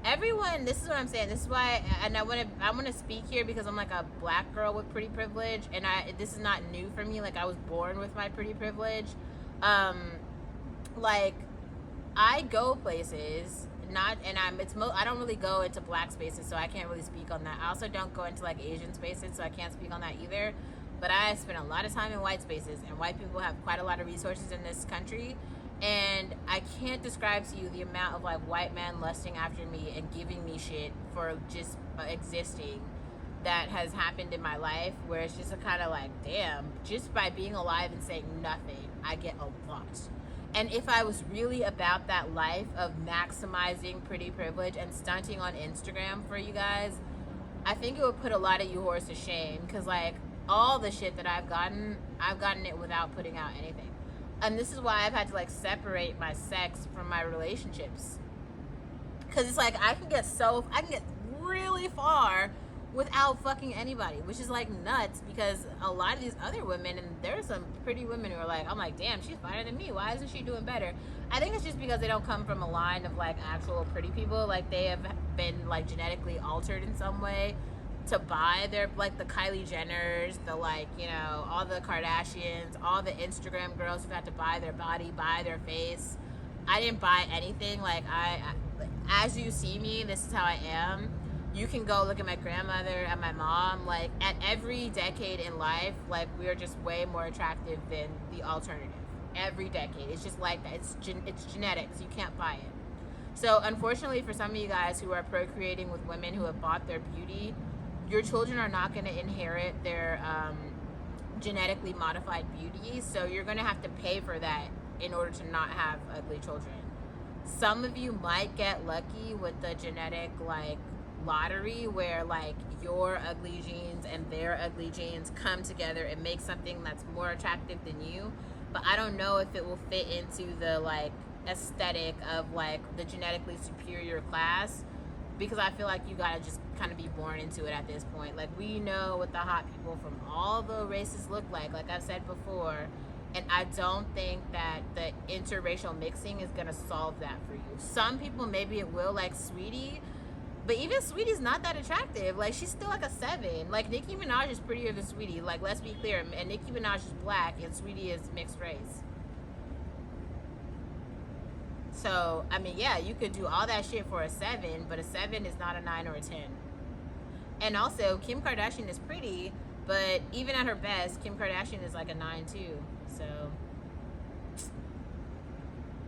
A: Everyone, this is what I'm saying. This is why, and I want to speak here because I'm like a black girl with pretty privilege, and this is not new for me. Like, I was born with my pretty privilege. Like, I go places, I don't really go into black spaces, so I can't really speak on that. I also don't go into like Asian spaces, so I can't speak on that either. But I spend a lot of time in white spaces, and white people have quite a lot of resources in this country. And I can't describe to you the amount of like white men lusting after me and giving me shit for just existing that has happened in my life, where it's just a kind of like, damn, just by being alive and saying nothing, I get a lot. And if I was really about that life of maximizing pretty privilege and stunting on Instagram for you guys, I think it would put a lot of you whores to shame, because like all the shit that I've gotten it without putting out anything. And this is why I've had to like separate my sex from my relationships, because it's like I can get really far without fucking anybody, which is like nuts, because a lot of these other women, and there's some pretty women who are like, I'm like, damn, she's finer than me, why isn't she doing better? I think it's just because they don't come from a line of like actual pretty people. Like, they have been like genetically altered in some way to buy their, like, the Kylie Jenners, the, like, you know, all the Kardashians, all the Instagram girls who had to buy their body, buy their face. I didn't buy anything. Like, I as you see me, this is how I am. You can go look at my grandmother and my mom. Like, at every decade in life, like, we are just way more attractive than the alternative. Every decade. It's just like that. It's genetics. You can't buy it. So, unfortunately, for some of you guys who are procreating with women who have bought their beauty, your children are not going to inherit their genetically modified beauty, so you're going to have to pay for that in order to not have ugly children. Some of you might get lucky with the genetic, like, lottery, where, like, your ugly genes and their ugly genes come together and make something that's more attractive than you, but I don't know if it will fit into the, like, aesthetic of, like, the genetically superior class, because I feel like you gotta just kind of be born into it at this point. Like, we know what the hot people from all the races look like I've said before, and I don't think that the interracial mixing is gonna solve that for you. Some people, maybe it will, like Sweetie, but even Sweetie's not that attractive. Like, she's still like a 7. Like, Nicki Minaj is prettier than Sweetie. Like, let's be clear, and Nicki Minaj is black and Sweetie is mixed race. So, I mean, yeah, you could do all that shit for a 7, but a 7 is not a 9 or a 10. And also, Kim Kardashian is pretty, but even at her best, Kim Kardashian is like a 9 too. So,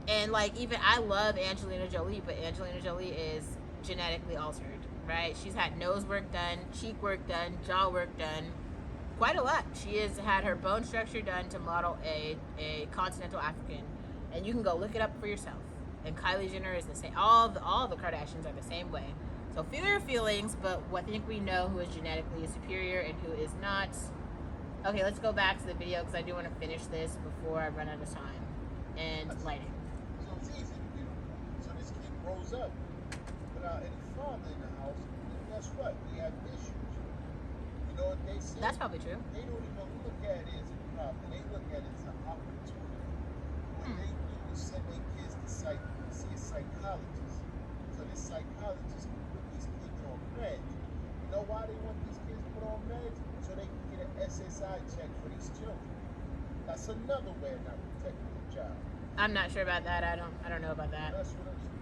A: and like, even, I love Angelina Jolie, but Angelina Jolie is genetically altered, right? She's had nose work done, cheek work done, jaw work done, quite a lot. She has had her bone structure done to model a continental African, and you can go look it up for yourself. And Kylie Jenner is the same. All the Kardashians are the same way. So feel your feelings, but I think we know who is genetically superior and who is not. Okay, let's go back to the video, because I do want to finish this before I run out of time. And lighting.
B: So it's easy to do. So this kid grows up without any father in the house, and guess what? We have issues. You know what they say?
A: That's probably true.
B: They don't even look at it as a problem. They look at it as an opportunity. What they do is send their kids to psych. See a psychologist. So this psychologist can put these kids on meds. You know why they want these kids put on meds? So they can get an SSI check for these children. That's another way of not protecting the child.
A: I'm not sure about that. I don't know about that.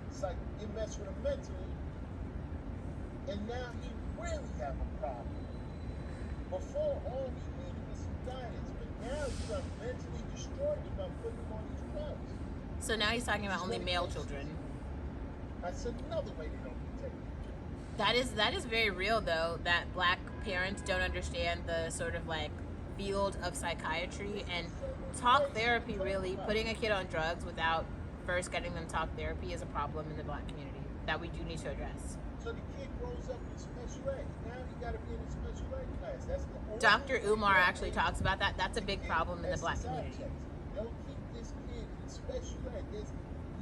B: It's like you mess with him mentally, and now he really have a problem. Before, all he needed was some guidance, but now you have mentally destroyed him by putting him on these drugs.
A: So now he's talking about only male children.
B: That's another way they don't protect them.
A: That is very real though, that black parents don't understand the sort of like field of psychiatry and talk therapy. Really, putting a kid on drugs without first getting them talk therapy is a problem in the black community that we do need to address.
B: So the kid grows up in special ed. Now he got to be in a special ed class. That's the only
A: Dr. Umar actually talks about that. That's a big problem in the black community.
B: Don't keep this kid in special ed. There's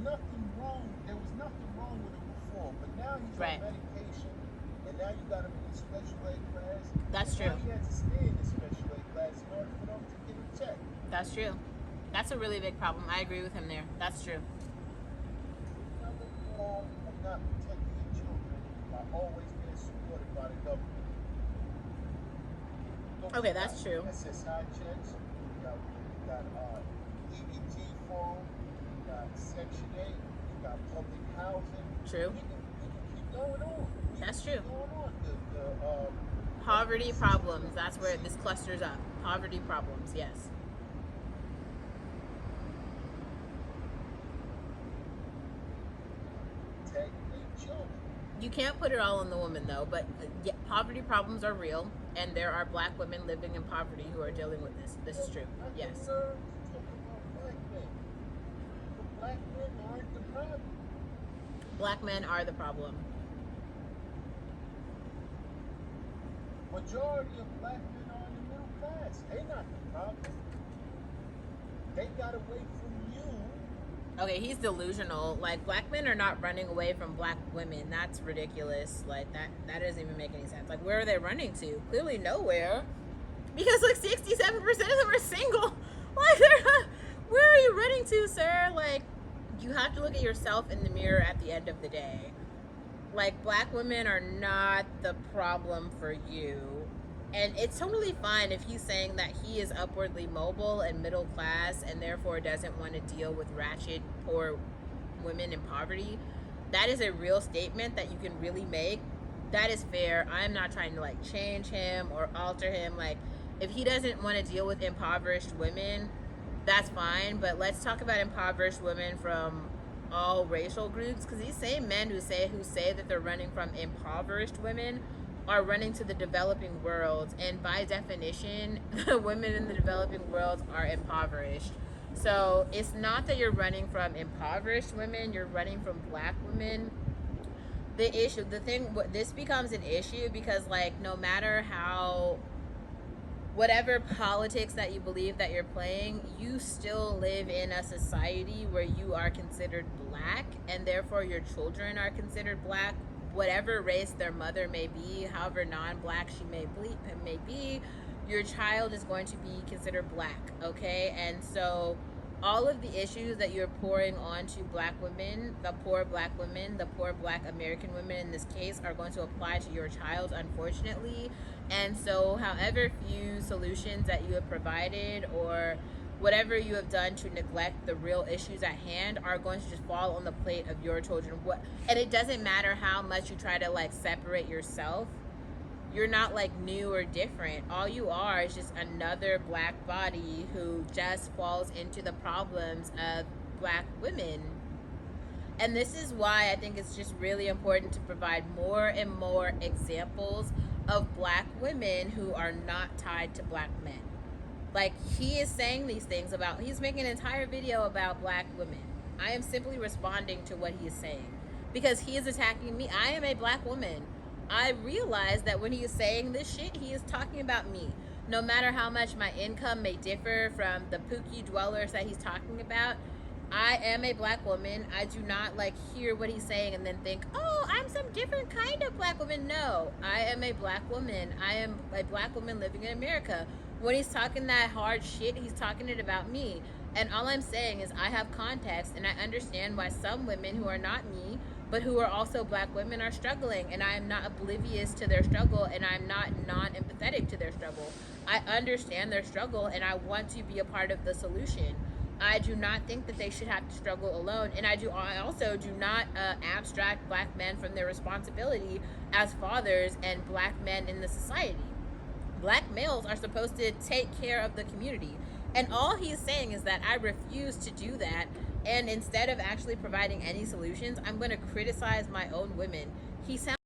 B: nothing wrong. There was nothing wrong with him before, but now he's
A: Right.
B: on medication, and now you got him in a special ed class.
A: That's
B: Now
A: true.
B: he has to stay in the special ed class in order for them to get him checked.
A: That's true. That's a really big problem. I agree with him there. That's true.
B: Another form of not protecting your children by always being supported by the government.
A: Okay, that's true.
B: SSI checks. You got EBT form. You got Section 8. You got public housing.
A: True.
B: We can keep going on.
A: That's true.
B: Going on.
A: Poverty problems. That's where this clusters up. Poverty problems. Yes.
B: Protect their children.
A: You can't put it all on the woman though, but yeah, poverty problems are real, and there are black women living in poverty who are dealing with this. This is true. Yes.
B: I can learn to talk about black men. But black men aren't the problem.
A: Black men are the problem.
B: Majority of black men are in the middle class. They're not the problem. They got away from you.
A: Okay, he's delusional. Like, black men are not running away from black women. That's ridiculous. Like, that doesn't even make any sense. Like, where are they running to? Clearly nowhere. Because, like, 67% of them are single. Like, they're not, where are you running to, sir? Like, you have to look at yourself in the mirror at the end of the day. Like, black women are not the problem for you. And it's totally fine if he's saying that he is upwardly mobile and middle class and therefore doesn't want to deal with ratchet, poor women in poverty. That is a real statement that you can really make. That is fair. I'm not trying to like change him or alter him. Like, if he doesn't want to deal with impoverished women, that's fine. But let's talk about impoverished women from all racial groups, because these same men who say that they're running from impoverished women are running to the developing world, and by definition the women in the developing world are impoverished. So it's not that you're running from impoverished women, you're running from black women. This becomes an issue because, like, no matter how, whatever politics that you believe that you're playing, you still live in a society where you are considered black, and therefore your children are considered black, whatever race their mother may be, however non-black she may be, your child is going to be considered black, okay? And so all of the issues that you're pouring onto black women, the poor black women, the poor black American women in this case, are going to apply to your child, unfortunately. And so however few solutions that you have provided or whatever you have done to neglect the real issues at hand are going to just fall on the plate of your children. And it doesn't matter how much you try to like separate yourself. You're not like new or different. All you are is just another black body who just falls into the problems of black women. And this is why I think it's just really important to provide more and more examples of black women who are not tied to black men. Like, he is saying these things about, he's making an entire video about black women. I am simply responding to what he is saying because he is attacking me. I am a black woman. I realize that when he is saying this shit, he is talking about me. No matter how much my income may differ from the Pookie dwellers that he's talking about, I am a black woman. I do not like hear what he's saying and then think, oh, I'm some different kind of black woman. No, I am a black woman. I am a black woman living in America. When he's talking that hard shit, he's talking it about me. And all I'm saying is I have context and I understand why some women who are not me, but who are also black women, are struggling. And I am not oblivious to their struggle, and I'm not non-empathetic to their struggle. I understand their struggle and I want to be a part of the solution. I do not think that they should have to struggle alone, and I also do not abstract black men from their responsibility as fathers and black men in the society. Black males are supposed to take care of the community, and all he's saying is that I refuse to do that, and instead of actually providing any solutions, I'm going to criticize my own women. He sounds